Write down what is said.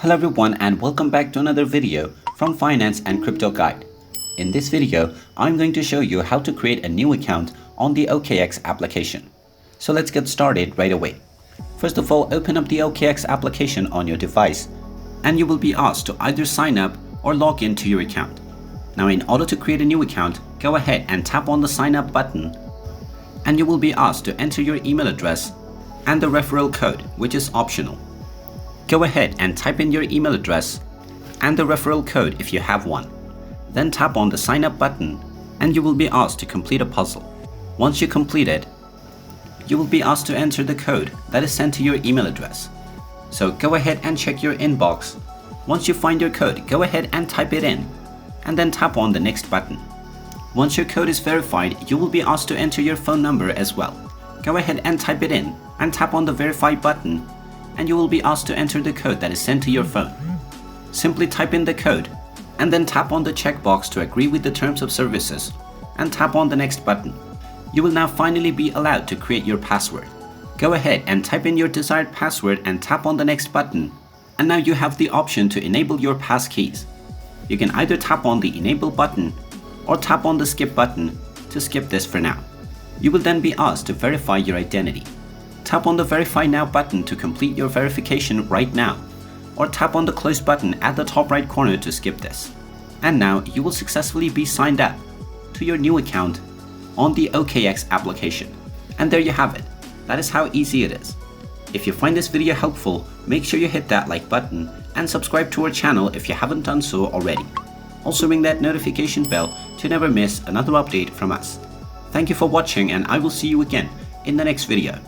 Hello everyone and welcome back to another video from Finance and Crypto Guide. In this video, I'm going to show you how to create a new account on the OKX application. So let's get started right away. First of all, open up the OKX application on your device and you will be asked to either sign up or log into your account. Now in order to create a new account, go ahead and tap on the sign up button and you will be asked to enter your email address and the referral code, which is optional. Go ahead and type in your email address and the referral code if you have one. Then tap on the sign up button and you will be asked to complete a puzzle. Once you complete it, you will be asked to enter the code that is sent to your email address. So go ahead and check your inbox. Once you find your code, go ahead and type it in and then tap on the next button. Once your code is verified, you will be asked to enter your phone number as well. Go ahead and type it in and tap on the verify button and you will be asked to enter the code that is sent to your phone. Simply type in the code and then tap on the checkbox to agree with the terms of services and tap on the next button. You will now finally be allowed to create your password. Go ahead and type in your desired password and tap on the next button, and now you have the option to enable your passkeys. You can either tap on the enable button or tap on the skip button to skip this for now. You will then be asked to verify your identity. Tap on the verify now button to complete your verification right now, or tap on the close button at the top right corner to skip this. And now you will successfully be signed up to your new account on the OKX application. And there you have it. That is how easy it is. If you find this video helpful, make sure you hit that like button and subscribe to our channel if you haven't done so already. Also ring that notification bell to never miss another update from us. Thank you for watching and I will see you again in the next video.